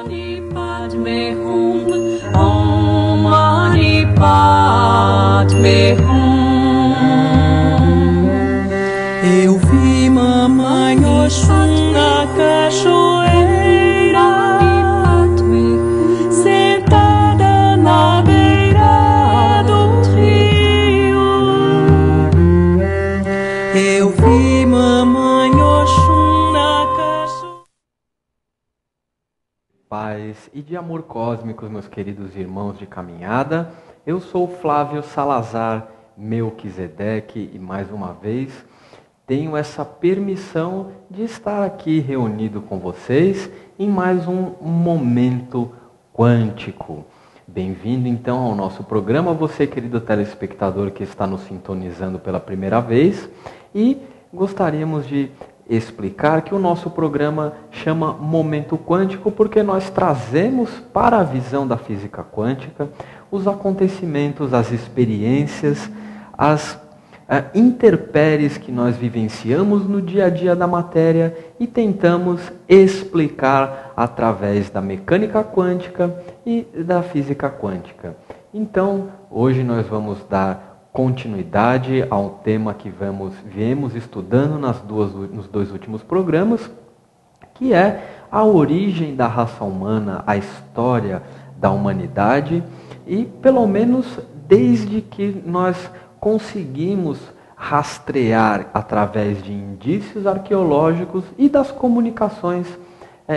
Mani Padme Hum, Om Mani Padme Hum. Eu vi mamãe Oxum na cachoeira, sentada na beira do rio. Eu vi mamãe Oxum na cachoeira. Paz e de amor cósmicos, meus queridos irmãos de caminhada. Eu sou Flávio Salazar Melquisedeque e mais uma vez tenho essa permissão de estar aqui reunido com vocês em mais um Momento Quântico. Bem-vindo então ao nosso programa, você querido telespectador que está nos sintonizando pela primeira vez, e gostaríamos de explicar que o nosso programa chama Momento Quântico porque nós trazemos para a visão da física quântica os acontecimentos, as experiências, as intempéries que nós vivenciamos no dia a dia da matéria e tentamos explicar através da mecânica quântica e da física quântica. Então, hoje nós vamos dar continuidade ao tema que viemos estudando nos dois últimos programas, que é a origem da raça humana, a história da humanidade, e pelo menos desde que nós conseguimos rastrear através de indícios arqueológicos e das comunicações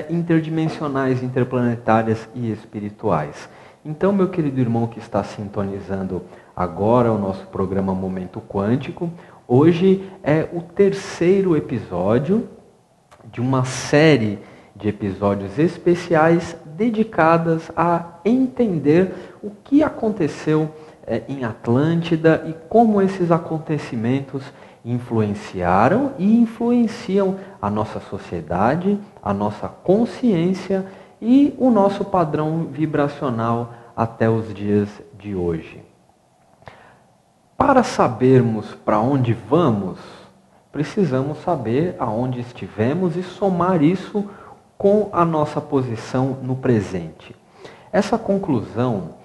interdimensionais, interplanetárias e espirituais. Então, meu querido irmão que está sintonizando agora o nosso programa Momento Quântico, hoje é o terceiro episódio de uma série de episódios especiais dedicadas a entender o que aconteceu em Atlântida e como esses acontecimentos influenciaram e influenciam a nossa sociedade, a nossa consciência e o nosso padrão vibracional até os dias de hoje. Para sabermos para onde vamos, precisamos saber aonde estivemos e somar isso com a nossa posição no presente. Essa conclusão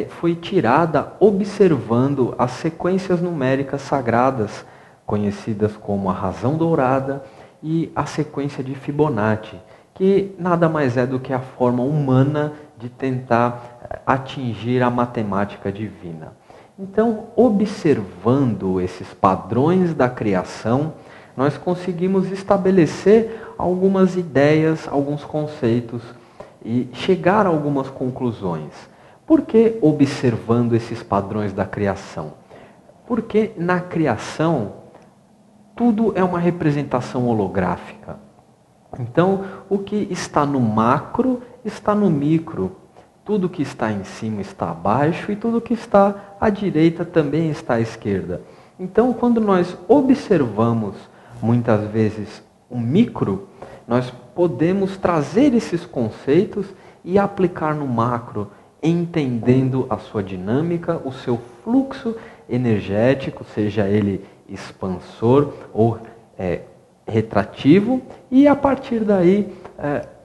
foi tirada observando as sequências numéricas sagradas, conhecidas como a razão dourada e a sequência de Fibonacci, que nada mais é do que a forma humana de tentar atingir a matemática divina. Então, observando esses padrões da criação, nós conseguimos estabelecer algumas ideias, alguns conceitos e chegar a algumas conclusões. Por que observando esses padrões da criação? Porque na criação tudo é uma representação holográfica. Então, o que está no macro está no micro. Tudo que está em cima está abaixo e tudo que está à direita também está à esquerda. Então, quando nós observamos muitas vezes o micro, nós podemos trazer esses conceitos e aplicar no macro, entendendo a sua dinâmica, o seu fluxo energético, seja ele expansor ou retrativo, e a partir daí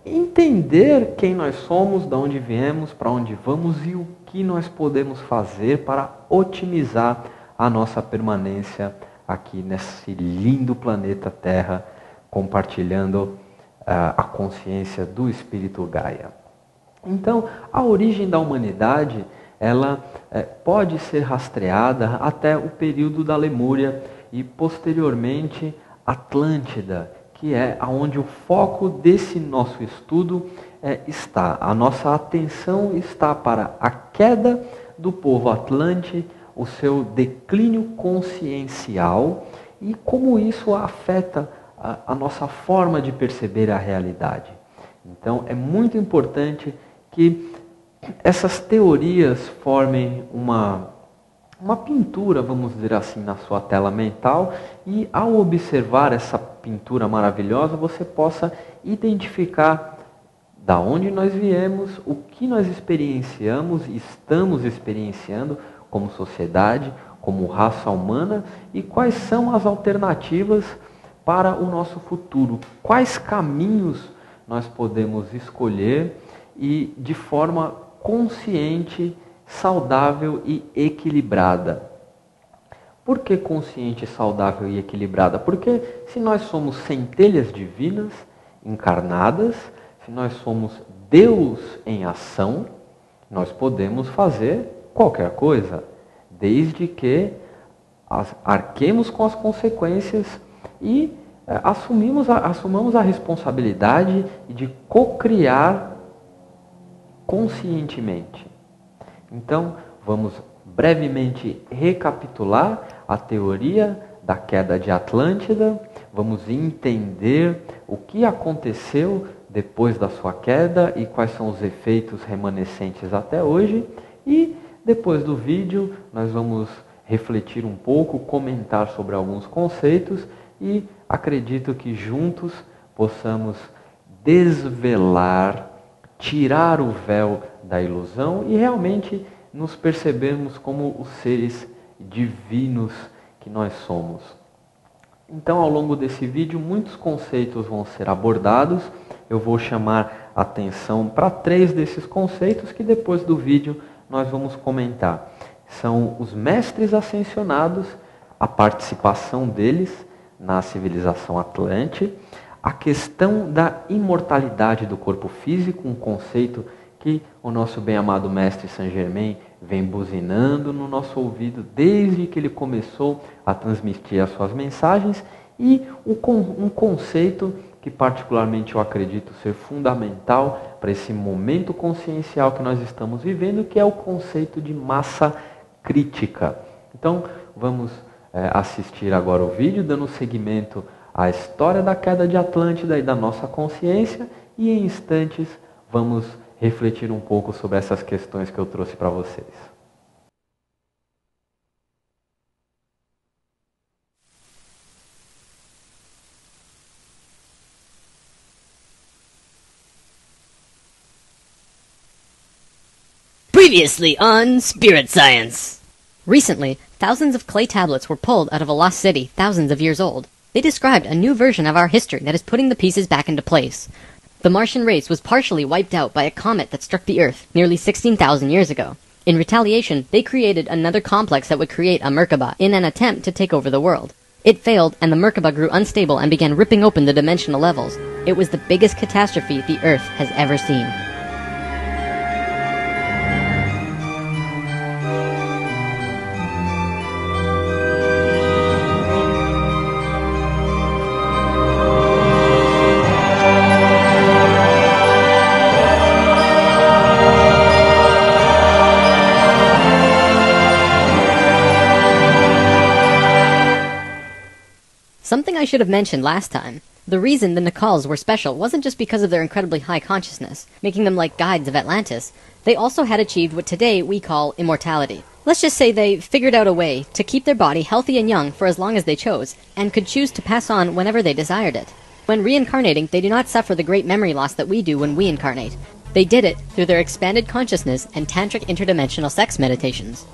entender quem nós somos, de onde viemos, para onde vamos e o que nós podemos fazer para otimizar a nossa permanência aqui nesse lindo planeta Terra, compartilhando a consciência do Espírito Gaia. Então, a origem da humanidade, ela pode ser rastreada até o período da Lemúria e posteriormente Atlântida, que é onde o foco desse nosso estudo está. A nossa atenção está para a queda do povo Atlante, o seu declínio consciencial e como isso afeta a nossa forma de perceber a realidade. Então, é muito importante que essas teorias formem uma pintura, vamos dizer assim, na sua tela mental, e ao observar essa pintura maravilhosa, você possa identificar da onde nós viemos, o que nós experienciamos e estamos experienciando como sociedade, como raça humana, e quais são as alternativas para o nosso futuro, quais caminhos nós podemos escolher e de forma consciente, saudável e equilibrada. Por que consciente, saudável e equilibrada? Porque se nós somos centelhas divinas encarnadas, se nós somos Deus em ação, nós podemos fazer qualquer coisa, desde que arquemos com as consequências e assumamos a responsabilidade de co-criar conscientemente. Então, vamos brevemente recapitular a teoria da queda de Atlântida, vamos entender o que aconteceu depois da sua queda e quais são os efeitos remanescentes até hoje, e depois do vídeo nós vamos refletir um pouco, comentar sobre alguns conceitos e acredito que juntos possamos desvelar, tirar o véu da ilusão e realmente nos percebermos como os seres divinos que nós somos. Então, ao longo desse vídeo, muitos conceitos vão ser abordados. Eu vou chamar atenção para 3 desses conceitos que depois do vídeo nós vamos comentar. São os mestres ascensionados, a participação deles na civilização Atlante, a questão da imortalidade do corpo físico, um conceito que o nosso bem-amado mestre Saint Germain vem buzinando no nosso ouvido desde que ele começou a transmitir as suas mensagens, e um conceito que particularmente eu acredito ser fundamental para esse momento consciencial que nós estamos vivendo, que é o conceito de massa crítica. Então, vamos assistir agora o vídeo, dando seguimento à história da queda de Atlântida e da nossa consciência, e em instantes vamos refletir um pouco sobre essas questões que eu trouxe para vocês. Previously on Spirit Science. Recently, thousands of clay tablets were pulled out of a lost city thousands of years old. They described a new version of our history that is putting the pieces back into place. The Martian race was partially wiped out by a comet that struck the Earth nearly 16,000 years ago. In retaliation, they created another complex that would create a Merkaba in an attempt to take over the world. It failed, and the Merkaba grew unstable and began ripping open the dimensional levels. It was the biggest catastrophe the Earth has ever seen. Something I should have mentioned last time. The reason the Nacals were special wasn't just because of their incredibly high consciousness, making them like guides of Atlantis. They also had achieved what today we call immortality. Let's just say they figured out a way to keep their body healthy and young for as long as they chose, and could choose to pass on whenever they desired it. When reincarnating, they do not suffer the great memory loss that we do when we incarnate. They did it through their expanded consciousness and tantric interdimensional sex meditations.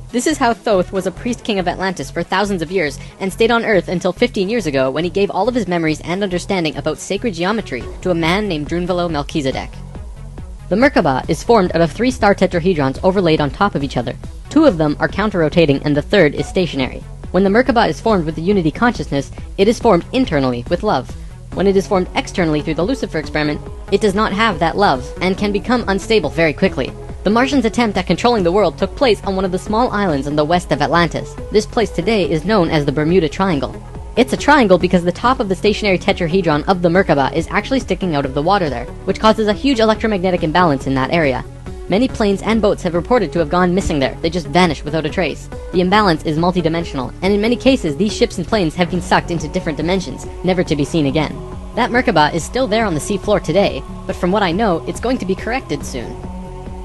This is how Thoth was a priest king of Atlantis for thousands of years, and stayed on Earth until 15 years ago when he gave all of his memories and understanding about sacred geometry to a man named Drunvalo Melchizedek. The Merkaba is formed out of 3 star tetrahedrons overlaid on top of each other. 2 of them are counter-rotating and the third is stationary. When the Merkaba is formed with the unity consciousness, it is formed internally with love. When it is formed externally through the Lucifer experiment, it does not have that love, and can become unstable very quickly. The Martians' attempt at controlling the world took place on one of the small islands in the west of Atlantis. This place today is known as the Bermuda Triangle. It's a triangle because the top of the stationary tetrahedron of the Merkaba is actually sticking out of the water there, which causes a huge electromagnetic imbalance in that area. Many planes and boats have reported to have gone missing there. They just vanished without a trace. The imbalance is multidimensional, and in many cases these ships and planes have been sucked into different dimensions, never to be seen again. That Merkaba is still there on the seafloor today, but from what I know, it's going to be corrected soon.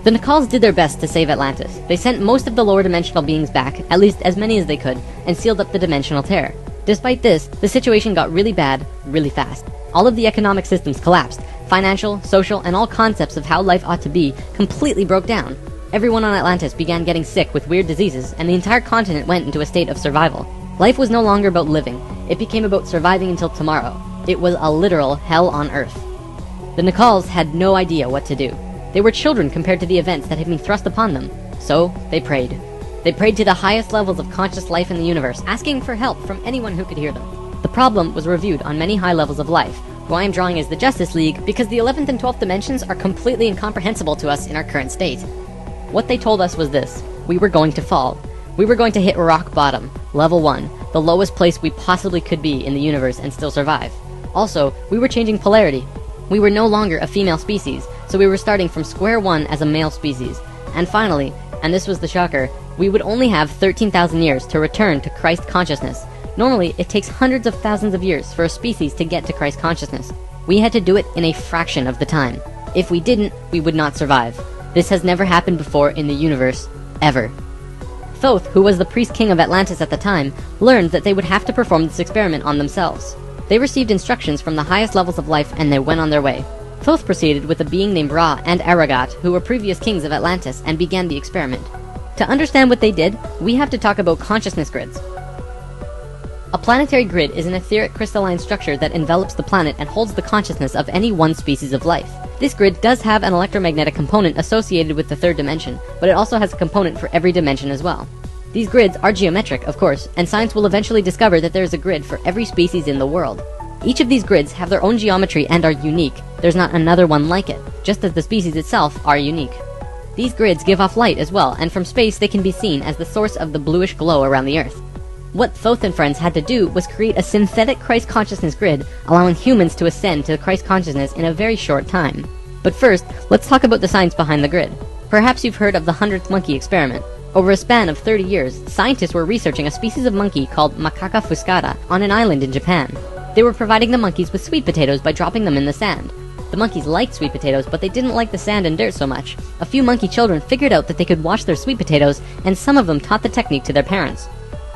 The Nacals did their best to save Atlantis. They sent most of the lower dimensional beings back, at least as many as they could, and sealed up the dimensional tear. Despite this, the situation got really bad, really fast. All of the economic systems collapsed. Financial, social, and all concepts of how life ought to be completely broke down. Everyone on Atlantis began getting sick with weird diseases, and the entire continent went into a state of survival. Life was no longer about living. It became about surviving until tomorrow. It was a literal hell on Earth. The Nacals had no idea what to do. They were children compared to the events that had been thrust upon them. So, they prayed. They prayed to the highest levels of conscious life in the universe, asking for help from anyone who could hear them. The problem was reviewed on many high levels of life, who I am drawing as the Justice League because the 11th and 12th dimensions are completely incomprehensible to us in our current state. What they told us was this: we were going to fall. We were going to hit rock bottom, level 1, the lowest place we possibly could be in the universe and still survive. Also, we were changing polarity. We were no longer a female species, so we were starting from square one as a male species. And finally, and this was the shocker, we would only have 13,000 years to return to Christ consciousness. Normally, it takes hundreds of thousands of years for a species to get to Christ consciousness. We had to do it in a fraction of the time. If we didn't, we would not survive. This has never happened before in the universe, ever. Thoth, who was the priest king of Atlantis at the time, learned that they would have to perform this experiment on themselves. They received instructions from the highest levels of life and they went on their way. Thoth proceeded with a being named Ra and Aragat, who were previous kings of Atlantis, and began the experiment. To understand what they did, we have to talk about consciousness grids. A planetary grid is an etheric crystalline structure that envelops the planet and holds the consciousness of any one species of life. This grid does have an electromagnetic component associated with the third dimension, but it also has a component for every dimension as well. These grids are geometric, of course, and science will eventually discover that there is a grid for every species in the world. Each of these grids have their own geometry and are unique. There's not another one like it, just as the species itself are unique. These grids give off light as well, and from space they can be seen as the source of the bluish glow around the Earth. What Thoth and friends had to do was create a synthetic Christ consciousness grid, allowing humans to ascend to Christ consciousness in a very short time. But first, let's talk about the science behind the grid. Perhaps you've heard of the 100th monkey experiment. Over a span of 30 years, scientists were researching a species of monkey called Macaca fuscata on an island in Japan. They were providing the monkeys with sweet potatoes by dropping them in the sand. The monkeys liked sweet potatoes, but they didn't like the sand and dirt so much. A few monkey children figured out that they could wash their sweet potatoes, and some of them taught the technique to their parents.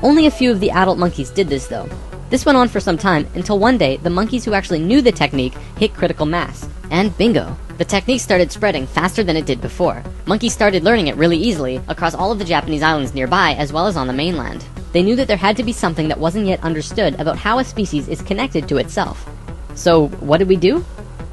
Only a few of the adult monkeys did this though. This went on for some time, until one day, the monkeys who actually knew the technique hit critical mass. And bingo! The technique started spreading faster than it did before. Monkeys started learning it really easily, across all of the Japanese islands nearby, as well as on the mainland. They knew that there had to be something that wasn't yet understood about how a species is connected to itself. So, what did we do?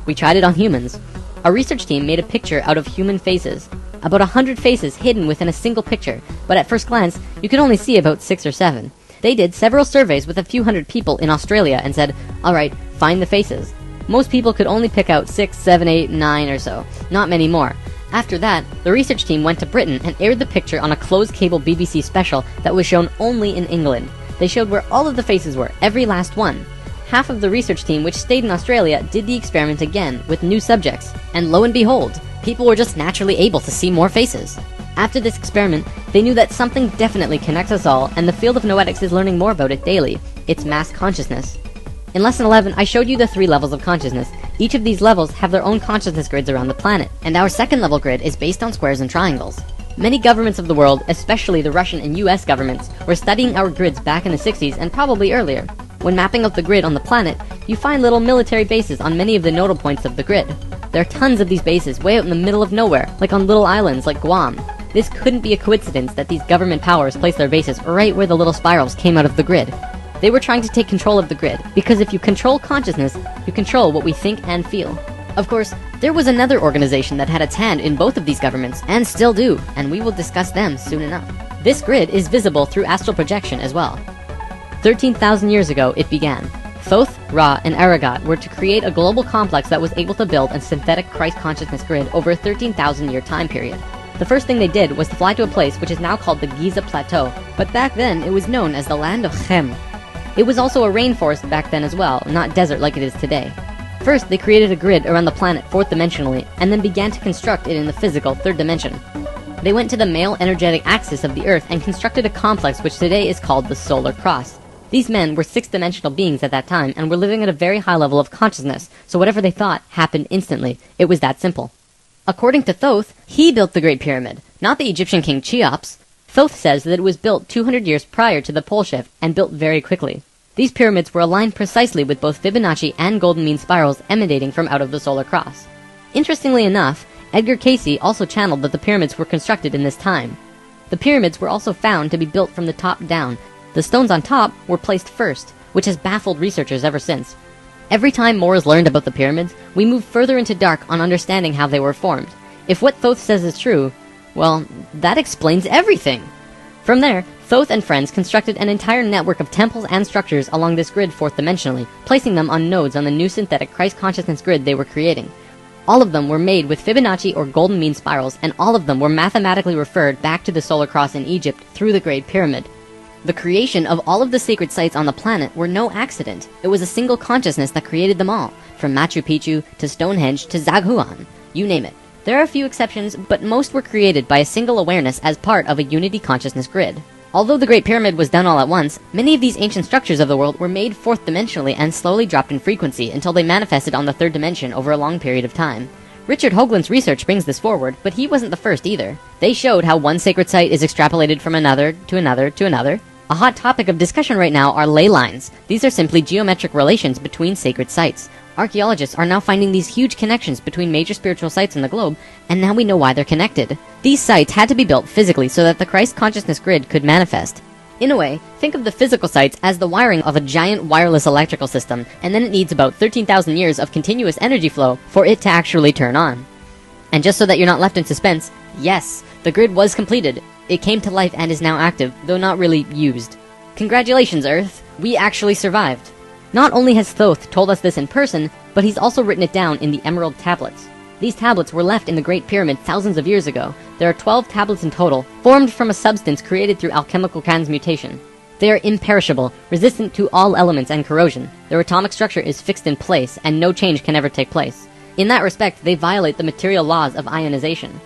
We tried it on humans. A research team made a picture out of human faces. About 100 faces hidden within a single picture, but at first glance, you could only see about 6 or 7. They did several surveys with a few hundred people in Australia and said, alright, find the faces. Most people could only pick out 6, 7, 8, 9 or so, not many more. After that, the research team went to Britain and aired the picture on a closed cable BBC special that was shown only in England. They showed where all of the faces were, every last one. Half of the research team, which stayed in Australia, did the experiment again, with new subjects. And lo and behold, people were just naturally able to see more faces. After this experiment, they knew that something definitely connects us all, and the field of noetics is learning more about it daily. It's mass consciousness. In Lesson 11, I showed you the 3 levels of consciousness. Each of these levels have their own consciousness grids around the planet, and our second level grid is based on squares and triangles. Many governments of the world, especially the Russian and US governments, were studying our grids back in the 60s and probably earlier. When mapping out the grid on the planet, you find little military bases on many of the nodal points of the grid. There are tons of these bases way out in the middle of nowhere, like on little islands like Guam. This couldn't be a coincidence that these government powers placed their bases right where the little spirals came out of the grid. They were trying to take control of the grid, because if you control consciousness, you control what we think and feel. Of course, there was another organization that had its hand in both of these governments, and still do, and we will discuss them soon enough. This grid is visible through astral projection as well. 13,000 years ago, it began. Thoth, Ra, and Aragat were to create a global complex that was able to build a synthetic Christ consciousness grid over a 13,000-year time period. The first thing they did was to fly to a place which is now called the Giza Plateau, but back then it was known as the land of Chem. It was also a rainforest back then as well, not desert like it is today. First, they created a grid around the planet 4th dimensionally, and then began to construct it in the physical 3rd dimension. They went to the male energetic axis of the Earth and constructed a complex which today is called the Solar Cross. These men were 6th-dimensional beings at that time and were living at a very high level of consciousness, so whatever they thought happened instantly. It was that simple. According to Thoth, he built the Great Pyramid, not the Egyptian king Cheops. Thoth says that it was built 200 years prior to the pole shift and built very quickly. These pyramids were aligned precisely with both Fibonacci and golden mean spirals emanating from out of the solar cross. Interestingly enough, Edgar Cayce also channeled that the pyramids were constructed in this time. The pyramids were also found to be built from the top down. The stones on top were placed first, which has baffled researchers ever since. Every time more is learned about the pyramids, we move further into dark on understanding how they were formed. If what Thoth says is true, well, that explains everything! From there, Thoth and friends constructed an entire network of temples and structures along this grid fourth dimensionally, placing them on nodes on the new synthetic Christ consciousness grid they were creating. All of them were made with Fibonacci or golden mean spirals, and all of them were mathematically referred back to the solar cross in Egypt through the Great Pyramid. The creation of all of the sacred sites on the planet were no accident. It was a single consciousness that created them all, from Machu Picchu to Stonehenge to Zaghuan, you name it. There are a few exceptions, but most were created by a single awareness as part of a unity consciousness grid. Although the Great Pyramid was done all at once, many of these ancient structures of the world were made fourth dimensionally and slowly dropped in frequency until they manifested on the third dimension over a long period of time. Richard Hoagland's research brings this forward, but he wasn't the first either. They showed how one sacred site is extrapolated from another to another to another. A hot topic of discussion right now are ley lines. These are simply geometric relations between sacred sites. Archaeologists are now finding these huge connections between major spiritual sites in the globe, and now we know why they're connected. These sites had to be built physically so that the Christ consciousness grid could manifest. In a way, think of the physical sites as the wiring of a giant wireless electrical system, and then it needs about 13,000 years of continuous energy flow for it to actually turn on. And just so that you're not left in suspense, yes, the grid was completed. It came to life and is now active, though not really used. Congratulations, Earth! We actually survived. Not only has Thoth told us this in person, but he's also written it down in the Emerald Tablets. These tablets were left in the Great Pyramid thousands of years ago. There are 12 tablets in total, formed from a substance created through alchemical transmutation. They are imperishable, resistant to all elements and corrosion. Their atomic structure is fixed in place, and no change can ever take place. In that respect, they violate the material laws of ionization.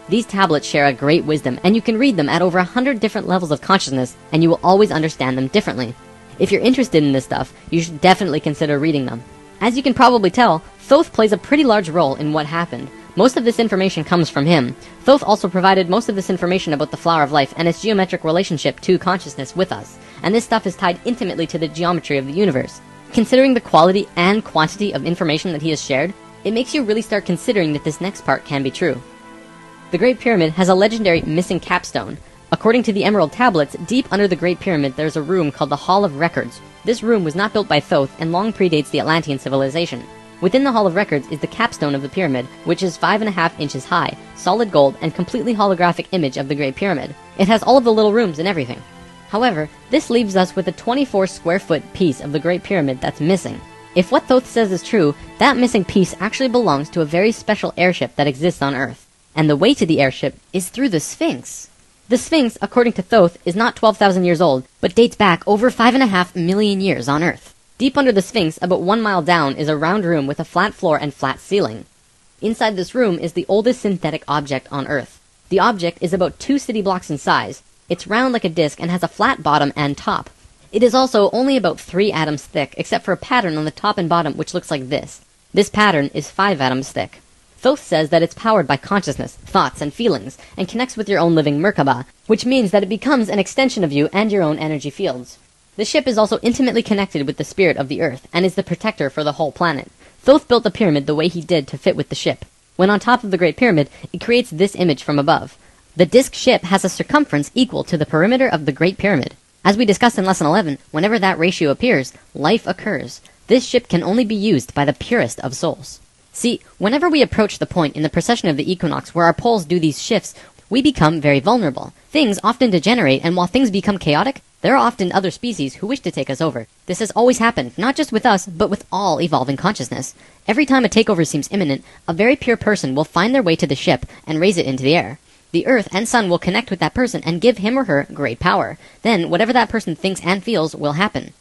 These tablets share a great wisdom, and you can read them at over 100 different levels of consciousness, and you will always understand them differently. If you're interested in this stuff, you should definitely consider reading them. As you can probably tell, Thoth plays a pretty large role in what happened. Most of this information comes from him. Thoth also provided most of this information about the Flower of Life and its geometric relationship to consciousness with us, and this stuff is tied intimately to the geometry of the universe. Considering the quality and quantity of information that he has shared, it makes you really start considering that this next part can be true. The Great Pyramid has a legendary missing capstone. According to the Emerald Tablets, deep under the Great Pyramid there's a room called the Hall of Records. This room was not built by Thoth and long predates the Atlantean civilization. Within the Hall of Records is the capstone of the pyramid, which is 5.5 inches high, solid gold, and completely holographic image of the Great Pyramid. It has all of the little rooms and everything. However, this leaves us with a 24 square foot piece of the Great Pyramid that's missing. If what Thoth says is true, that missing piece actually belongs to a very special airship that exists on Earth. And the way to the airship is through the Sphinx. The Sphinx, according to Thoth, is not 12,000 years old, but dates back over 5.5 million years on Earth. Deep under the Sphinx, about 1 mile down, is a round room with a flat floor and flat ceiling. Inside this room is the oldest synthetic object on Earth. The object is about 2 city blocks in size. It's round like a disc and has a flat bottom and top. It is also only about 3 atoms thick, except for a pattern on the top and bottom which looks like this. This pattern is 5 atoms thick. Thoth says that it's powered by consciousness, thoughts, and feelings, and connects with your own living Merkaba, which means that it becomes an extension of you and your own energy fields. The ship is also intimately connected with the spirit of the Earth, and is the protector for the whole planet. Thoth built the pyramid the way he did to fit with the ship. When on top of the Great Pyramid, it creates this image from above. The disc ship has a circumference equal to the perimeter of the Great Pyramid. As we discussed in Lesson 11, whenever that ratio appears, life occurs. This ship can only be used by the purest of souls. See, whenever we approach the point in the precession of the equinox where our poles do these shifts, we become very vulnerable. Things often degenerate, and while things become chaotic, there are often other species who wish to take us over. This has always happened, not just with us, but with all evolving consciousness. Every time a takeover seems imminent, a very pure person will find their way to the ship and raise it into the air. The Earth and Sun will connect with that person and give him or her great power. Then, whatever that person thinks and feels will happen.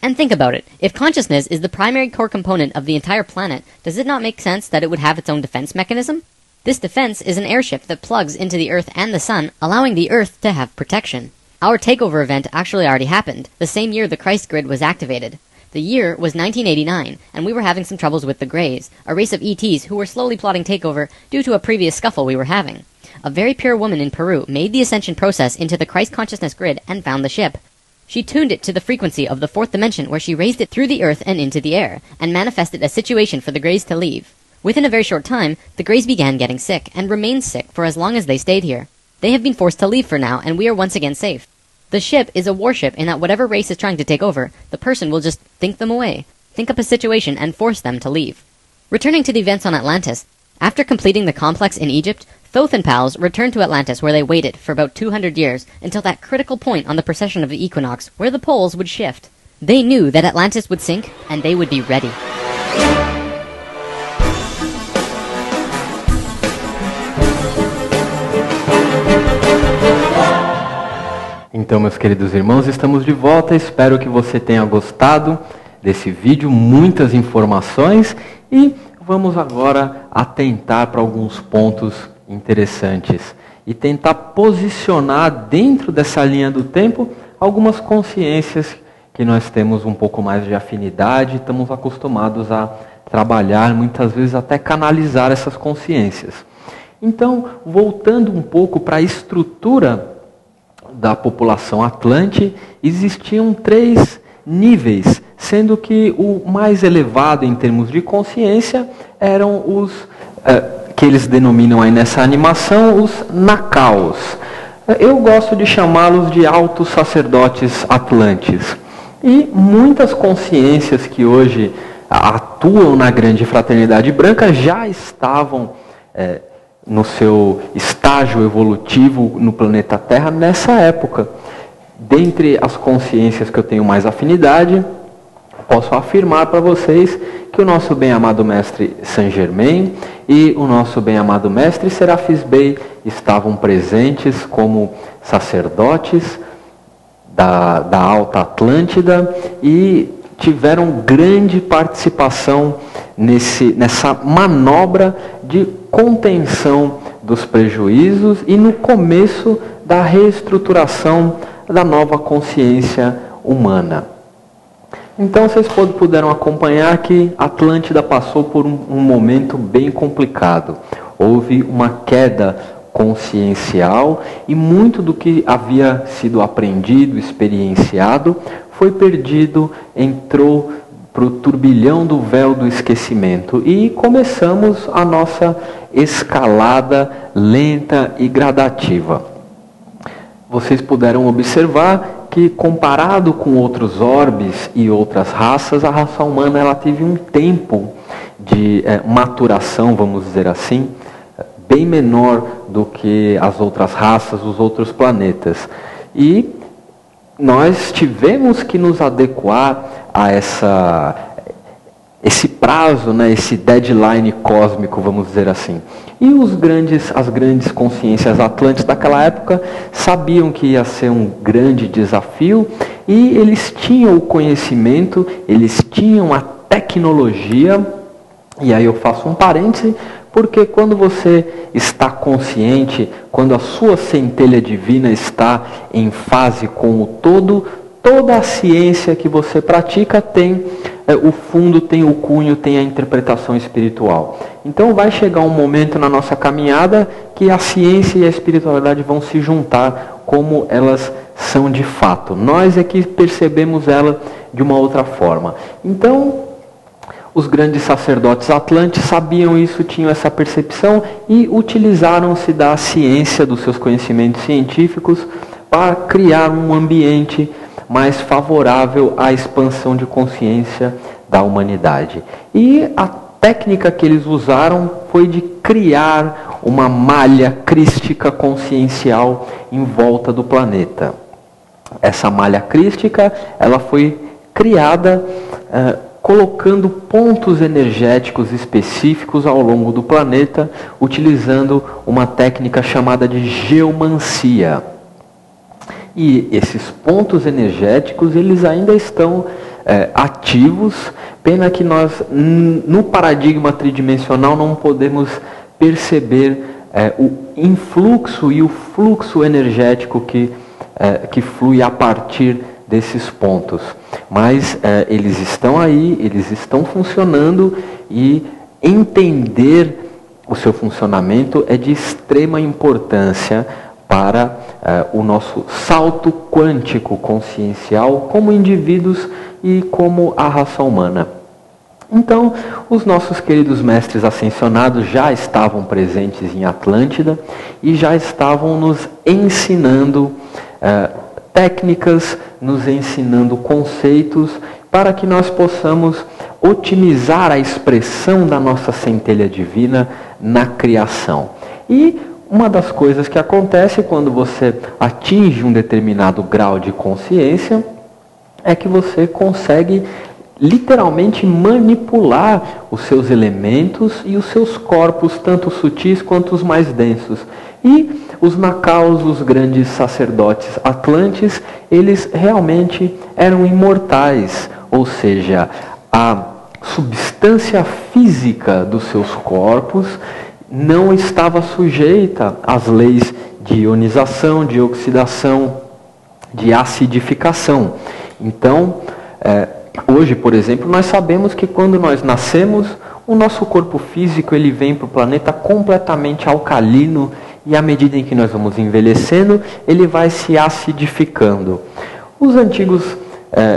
And think about it. If consciousness is the primary core component of the entire planet, does it not make sense that it would have its own defense mechanism? This defense is an airship that plugs into the Earth and the Sun, allowing the Earth to have protection. Our takeover event actually already happened, the same year the Christ grid was activated. The year was 1989, and we were having some troubles with the Greys, a race of ETs who were slowly plotting takeover due to a previous scuffle we were having. A very pure woman in Peru made the ascension process into the Christ consciousness grid and found the ship. She tuned it to the frequency of the 4th dimension where she raised it through the Earth and into the air, and manifested a situation for the Greys to leave. Within a very short time, the Greys began getting sick, and remained sick for as long as they stayed here. They have been forced to leave for now, and we are once again safe. The ship is a warship in that whatever race is trying to take over, the person will just think them away, think up a situation, and force them to leave. Returning to the events on Atlantis, After completing the complex in Egypt, Thoth and pals returned to Atlantis, where they waited for about 200 years until that critical point on the precession of the equinox where the poles would shift. They knew that Atlantis would sink, and they would be ready. Então, meus queridos irmãos, estamos de volta. Espero que você tenha gostado desse vídeo, muitas informações, e vamos agora atentar para alguns pontos interessantes e tentar posicionar dentro dessa linha do tempo algumas consciências que nós temos um pouco mais de afinidade, estamos acostumados a trabalhar, muitas vezes até canalizar essas consciências. Então, voltando um pouco para a estrutura da população atlante, existiam 3 níveis, sendo que o mais elevado em termos de consciência eram os que eles denominam aí nessa animação os Nakaos. Eu gosto de chamá-los de altos sacerdotes atlantes. E muitas consciências que hoje atuam na grande fraternidade branca já estavam no seu estágio evolutivo no planeta Terra nessa época. Dentre as consciências que eu tenho mais afinidade, posso afirmar para vocês que o nosso bem-amado mestre Saint Germain e o nosso bem-amado mestre Serafis Bey estavam presentes como sacerdotes da Alta Atlântida e tiveram grande participação nessa manobra de contenção dos prejuízos e no começo da reestruturação da nova consciência humana. Então vocês puderam acompanhar que Atlântida passou por um momento bem complicado. Houve uma queda consciencial e muito do que havia sido aprendido, experienciado, foi perdido, entrou para o turbilhão do véu do esquecimento e começamos a nossa escalada lenta e gradativa. Vocês puderam observar que, comparado com outros orbes e outras raças, a raça humana ela teve um tempo de maturação, vamos dizer assim, bem menor do que as outras raças, os outros planetas. E nós tivemos que nos adequar a esse prazo, né, esse deadline cósmico, vamos dizer assim. E as grandes consciências atlantes daquela época sabiam que ia ser um grande desafio e eles tinham o conhecimento, eles tinham a tecnologia, e aí eu faço um parêntese, porque quando você está consciente, quando a sua centelha divina está em fase com o todo, toda a ciência que você pratica tem o fundo, tem o cunho, tem a interpretação espiritual. Então vai chegar um momento na nossa caminhada que a ciência e a espiritualidade vão se juntar como elas são de fato. Nós é que percebemos ela de uma outra forma. Então, os grandes sacerdotes atlantes sabiam isso, tinham essa percepção e utilizaram-se da ciência, dos seus conhecimentos científicos, para criar um ambiente mais favorável à expansão de consciência da humanidade. E a técnica que eles usaram foi de criar uma malha crística consciencial em volta do planeta. Essa malha crística ela foi criada colocando pontos energéticos específicos ao longo do planeta, utilizando uma técnica chamada de geomancia. E esses pontos energéticos, eles ainda estão ativos, pena que nós, no paradigma tridimensional, não podemos perceber o influxo e o fluxo energético que flui a partir desses pontos. Mas eles estão aí, eles estão funcionando e entender o seu funcionamento é de extrema importância para o nosso salto quântico consciencial como indivíduos e como a raça humana. Então, os nossos queridos mestres ascensionados já estavam presentes em Atlântida e já estavam nos ensinando técnicas, nos ensinando conceitos para que nós possamos otimizar a expressão da nossa centelha divina na criação. E uma das coisas que acontece quando você atinge um determinado grau de consciência é que você consegue literalmente manipular os seus elementos e os seus corpos, tanto sutis quanto os mais densos. E os Nakaos, os grandes sacerdotes atlantes, eles realmente eram imortais, ou seja, a substância física dos seus corpos não estava sujeita às leis de ionização, de oxidação, de acidificação. Então, hoje, por exemplo, nós sabemos que quando nós nascemos, o nosso corpo físico ele vem para o planeta completamente alcalino e à medida em que nós vamos envelhecendo, ele vai se acidificando. Os antigos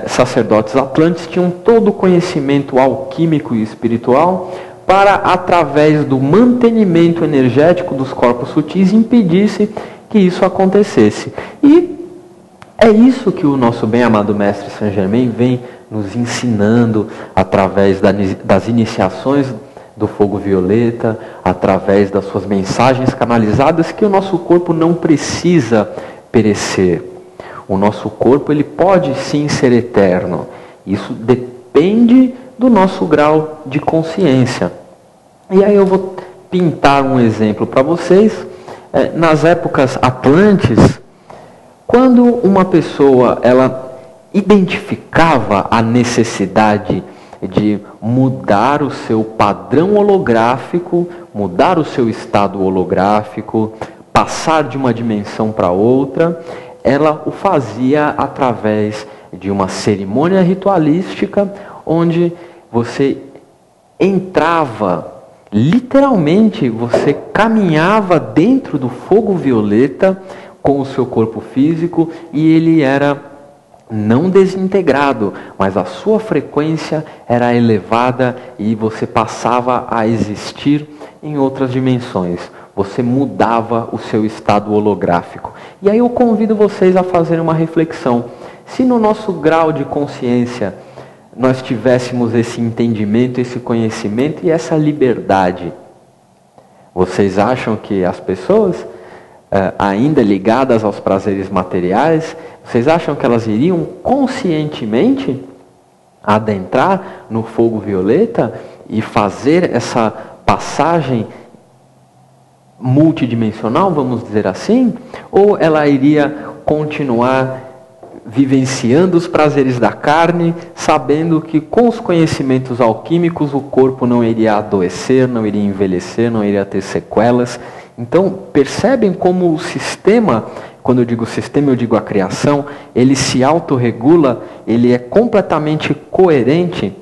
sacerdotes atlantes tinham todo o conhecimento alquímico e espiritual para, através do mantenimento energético dos corpos sutis, impedisse que isso acontecesse. E é isso que o nosso bem-amado Mestre Saint Germain vem nos ensinando através das iniciações do fogo violeta, através das suas mensagens canalizadas, que o nosso corpo não precisa perecer. O nosso corpo ele pode sim ser eterno. Isso depende do nosso grau de consciência. E aí eu vou pintar um exemplo para vocês. Nas épocas atlantes, quando uma pessoa ela identificava a necessidade de mudar o seu padrão holográfico, mudar o seu estado holográfico, passar de uma dimensão para outra, ela o fazia através de uma cerimônia ritualística, onde você entrava, literalmente você caminhava dentro do fogo violeta com o seu corpo físico e ele era não desintegrado, mas a sua frequência era elevada e você passava a existir em outras dimensões. Você mudava o seu estado holográfico. E aí eu convido vocês a fazerem uma reflexão. Se no nosso grau de consciência nós tivéssemos esse entendimento, esse conhecimento e essa liberdade, vocês acham que as pessoas ainda ligadas aos prazeres materiais, vocês acham que elas iriam conscientemente adentrar no fogo violeta e fazer essa passagem multidimensional, vamos dizer assim? Ou ela iria continuar vivenciando os prazeres da carne, sabendo que com os conhecimentos alquímicos o corpo não iria adoecer, não iria envelhecer, não iria ter sequelas? Então, percebem como o sistema, quando eu digo sistema, eu digo a criação, ele se autorregula, ele é completamente coerente.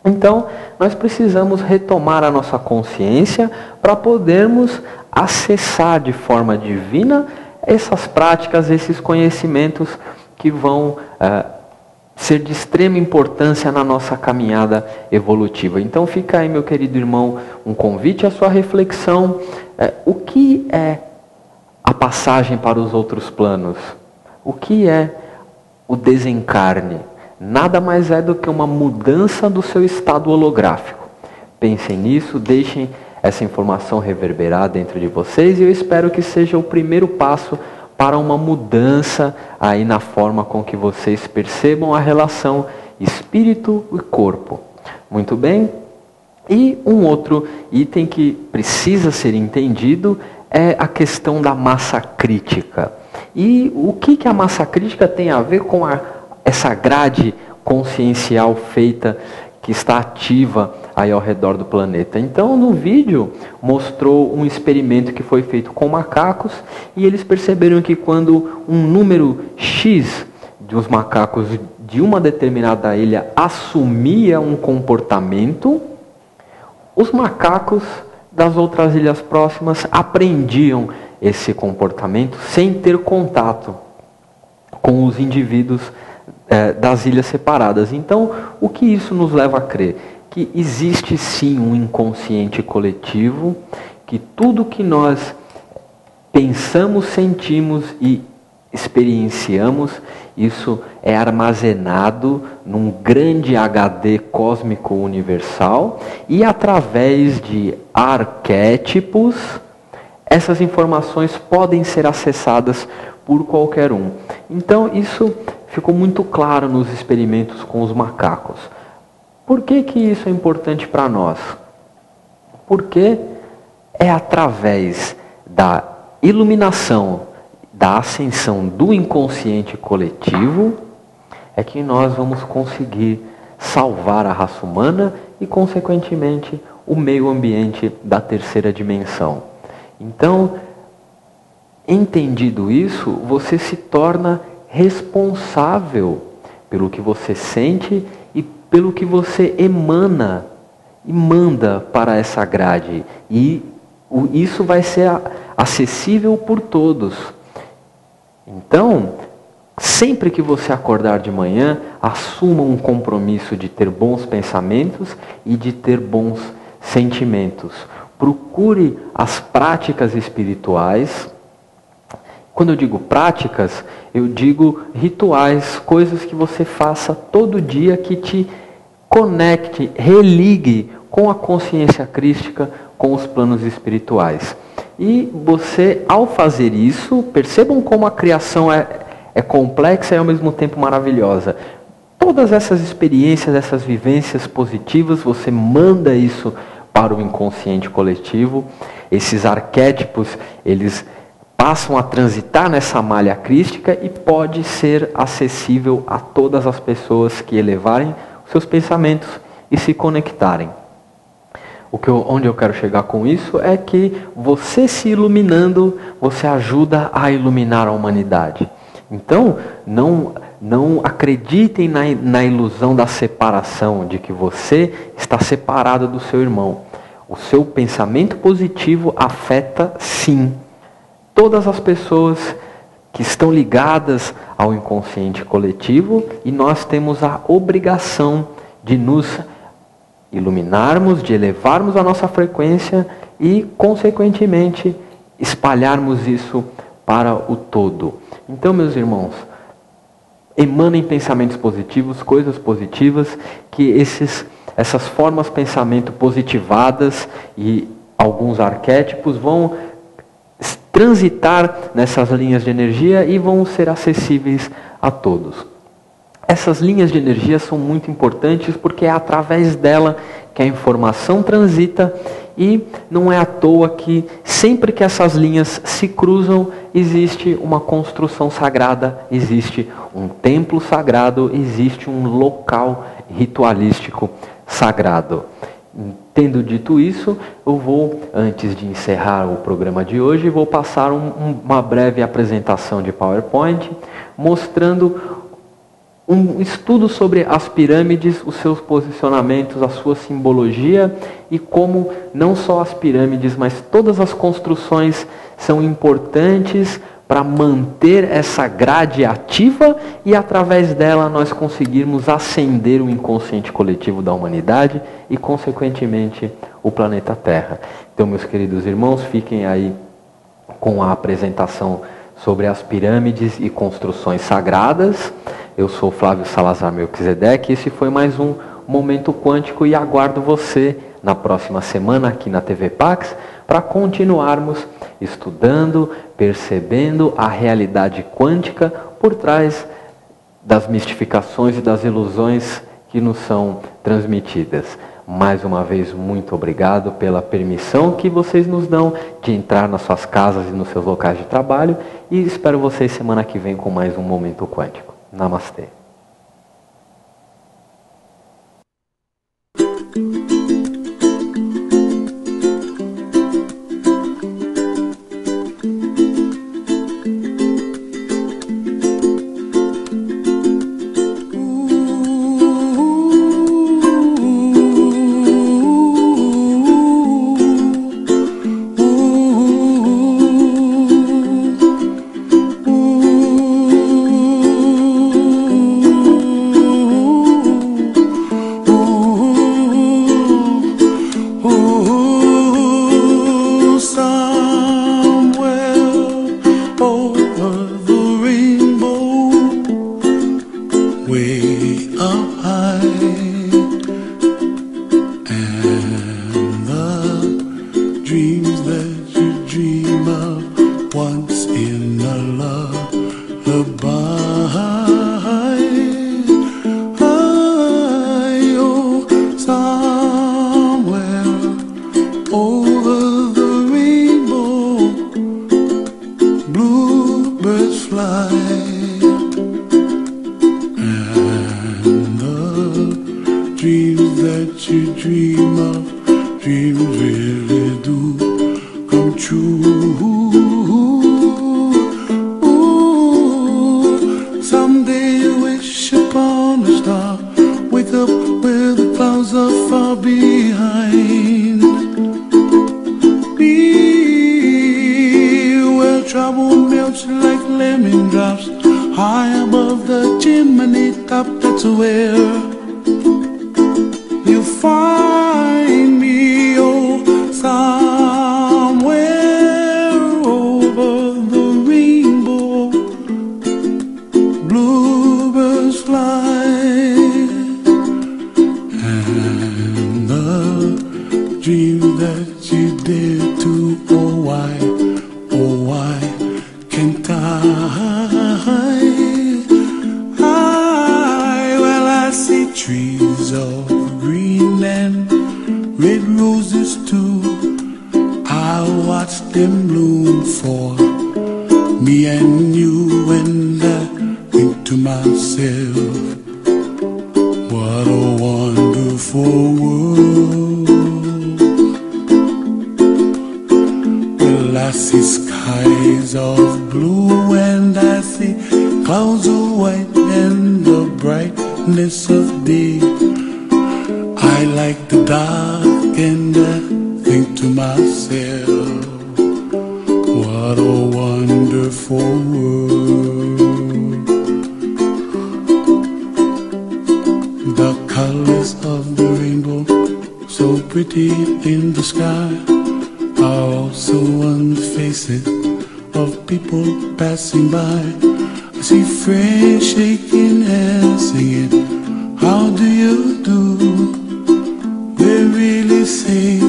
Então, nós precisamos retomar a nossa consciência para podermos acessar de forma divina essas práticas, esses conhecimentos que vão ser de extrema importância na nossa caminhada evolutiva. Então fica aí, meu querido irmão, um convite à sua reflexão. O que é a passagem para os outros planos? O que é o desencarne? Nada mais é do que uma mudança do seu estado holográfico. Pensem nisso, deixem essa informação reverberar dentro de vocês e eu espero que seja o primeiro passo para uma mudança aí na forma com que vocês percebam a relação espírito e corpo. Muito bem? E um outro item que precisa ser entendido é a questão da massa crítica. E o que a massa crítica tem a ver com essa grade consciencial feita, que está ativa aí ao redor do planeta? Então, no vídeo, mostrou um experimento que foi feito com macacos e eles perceberam que quando um número X dos macacos de uma determinada ilha assumia um comportamento, os macacos das outras ilhas próximas aprendiam esse comportamento sem ter contato com os indivíduos das ilhas separadas. Então, o que isso nos leva a crer? Que existe sim um inconsciente coletivo, que tudo que nós pensamos, sentimos e experienciamos Isso é armazenado num grande HD cósmico universal e através de arquétipos, essas informações podem ser acessadas por qualquer um. Então isso ficou muito claro nos experimentos com os macacos. Por que que isso é importante para nós? Porque é através da iluminação, da ascensão do inconsciente coletivo, é que nós vamos conseguir salvar a raça humana e, consequentemente, o meio ambiente da terceira dimensão. Então, entendido isso, você se torna responsável pelo que você sente e pelo que você emana e manda para essa grade. E isso vai ser acessível por todos. Então, sempre que você acordar de manhã, assuma um compromisso de ter bons pensamentos e de ter bons sentimentos. Procure as práticas espirituais. Quando eu digo práticas, eu digo rituais, coisas que você faça todo dia que te conecte, religue com a consciência crística, com os planos espirituais. E você, ao fazer isso, percebam como a criação é complexa e ao mesmo tempo maravilhosa. Todas essas experiências, essas vivências positivas, você manda isso para o inconsciente coletivo. Esses arquétipos, eles passam a transitar nessa malha crística e pode ser acessível a todas as pessoas que elevarem os seus pensamentos e se conectarem. Onde eu quero chegar com isso é que você se iluminando, você ajuda a iluminar a humanidade. Então, não acreditem na ilusão da separação, de que você está separado do seu irmão. O seu pensamento positivo afeta, sim, todas as pessoas que estão ligadas ao inconsciente coletivo, e nós temos a obrigação de nos iluminarmos, de elevarmos a nossa frequência e, consequentemente, espalharmos isso para o todo. Então, meus irmãos, emanem pensamentos positivos, coisas positivas, que essas formas de pensamento positivadas e alguns arquétipos vão transitar nessas linhas de energia e vão ser acessíveis a todos. Essas linhas de energia são muito importantes porque é através dela que a informação transita, e não é à toa que sempre que essas linhas se cruzam, existe uma construção sagrada, existe um templo sagrado, existe um local ritualístico sagrado. Tendo dito isso, eu vou, antes de encerrar o programa de hoje, vou passar uma breve apresentação de PowerPoint, mostrando um estudo sobre as pirâmides, os seus posicionamentos, a sua simbologia e como não só as pirâmides, mas todas as construções são importantes para manter essa grade ativa e através dela nós conseguirmos acender o inconsciente coletivo da humanidade e, consequentemente, o planeta Terra. Então, meus queridos irmãos, fiquem aí com a apresentação sobre as pirâmides e construções sagradas. Eu sou Flávio Salazar Melquisedeque, esse foi mais um Momento Quântico e aguardo você na próxima semana aqui na TV Pax para continuarmos estudando, percebendo a realidade quântica por trás das mistificações e das ilusões que nos são transmitidas. Mais uma vez, muito obrigado pela permissão que vocês nos dão de entrar nas suas casas e nos seus locais de trabalho e espero vocês semana que vem com mais um Momento Quântico. Namastê. once in a lullaby. Oh, somewhere over the rainbow, bluebirds fly, and the dreams that you dream of, dreams really do come true. Ooh, someday you wish upon a star, wake up where the clouds are far behind. Be where trouble melts like lemon drops, high above the chimney top. That's where you find me. Oh, somewhere over the rainbow, bluebirds fly, and the dream that you dare to, oh why can't I? Well, I see trees of green and red roses too. I watch them bloom for me and you, and I think to myself, what a wonderful world. Well, I see skies of blue and I see clouds of white and the brightness of day. I like the dark and I think to myself, what a wonderful world. The colors of the rainbow, so pretty in the sky, are also on the faces of people passing by. I see friends shaking hands, singing, how do you do? They really say,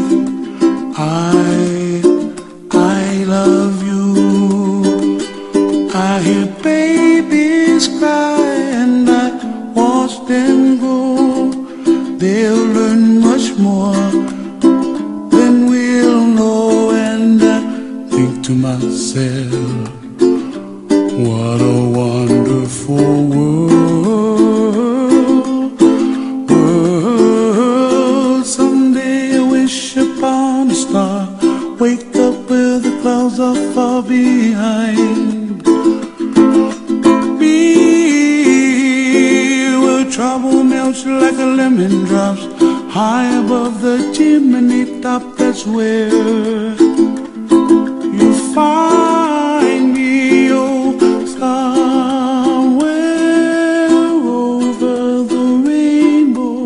I love you. I hear babies cry and I watch them go. They'll learn much more than we'll know, and I think to myself, what a wonderful world. Someday I wish upon a star, wake up where the clouds are far behind. Be where trouble melts like a lemon drops, high above the chimney top. That's where you find me. Oh, somewhere over the rainbow,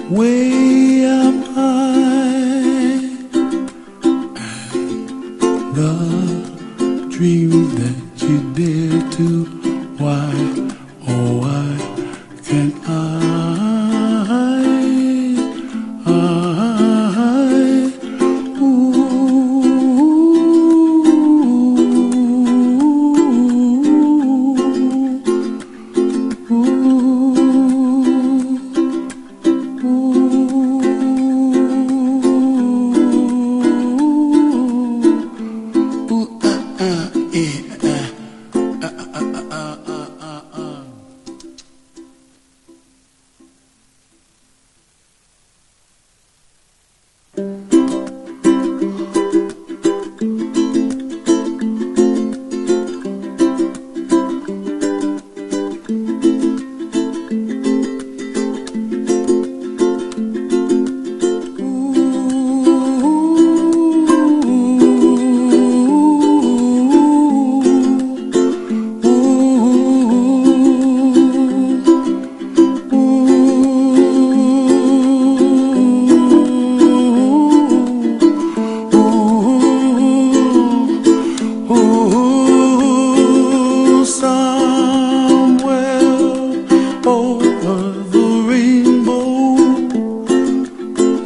way up high, and the dream that you dare to, why, oh why can't I?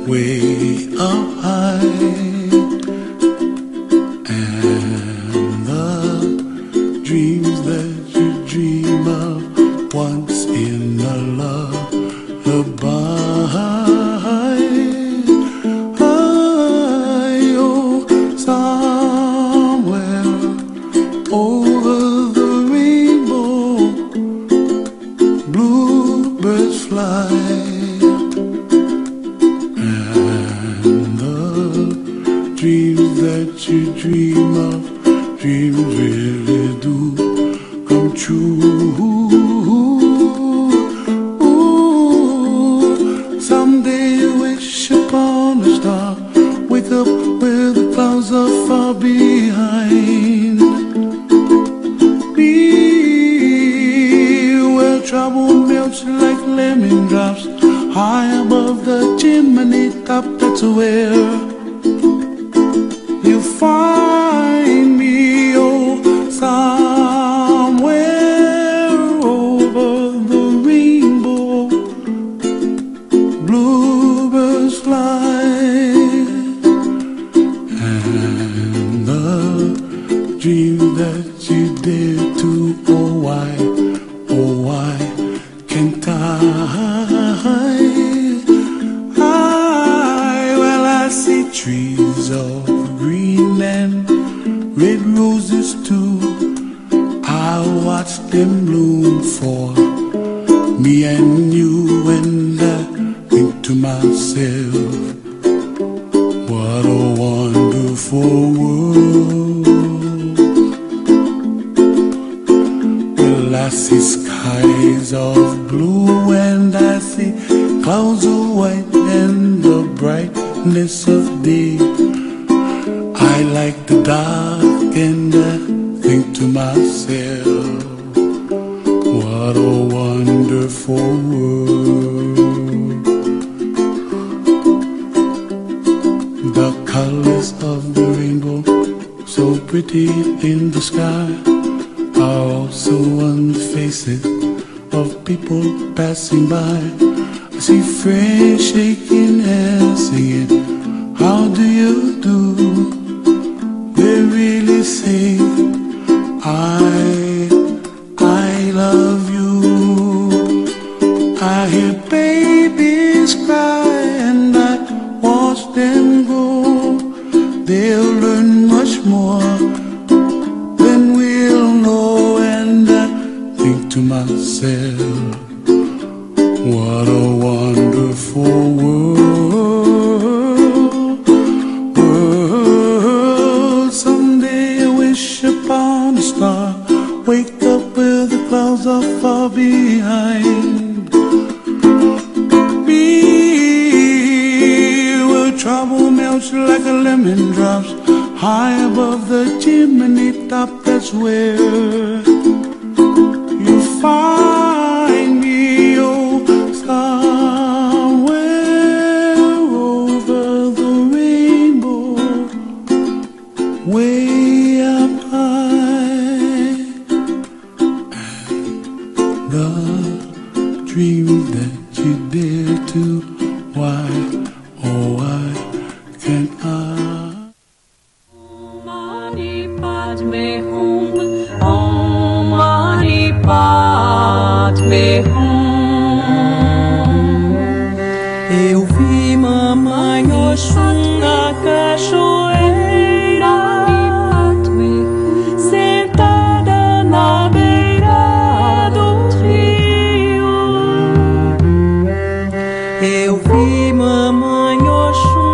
way up high, and dream of dreams really do come true. Ooh, someday you wish upon a star, wake up where the clouds are far behind me, where trouble melts like lemon drops high above the chimney top. That's where you find me, oh, somewhere over the rainbow. Bluebirds fly, and the dream that you dare to, oh why can't I? Well, I see trees of green and red roses too. I watch them bloom for me and you, and I think to myself, what a wonderful world. Well, I see skies of blue and I see clouds of white and the brightness of day. I like the dark and I think to myself, what a wonderful world. The colors of the rainbow, so pretty in the sky, are also on the faces of people passing by. I see friends shaking hands singing, how do you do? They really say, I love you. I hear babies cry and I watch them grow. They'll learn much more than we'll know, and I think to myself, what a wonderful world. Someday I wish upon a star, wake up where the clouds are far behind me, where trouble melts like a lemon drops high above the chimney top. That's where you find me, oh, somewhere over the rainbow, way up high. And the dream that you dare to, why, oh why can't I? Mani Padme Hum, Om Mani Padme Hum. Eu vi mamãe Oxum na cachoeira, sentada na beira do rio. Eu vi mamãe Oxum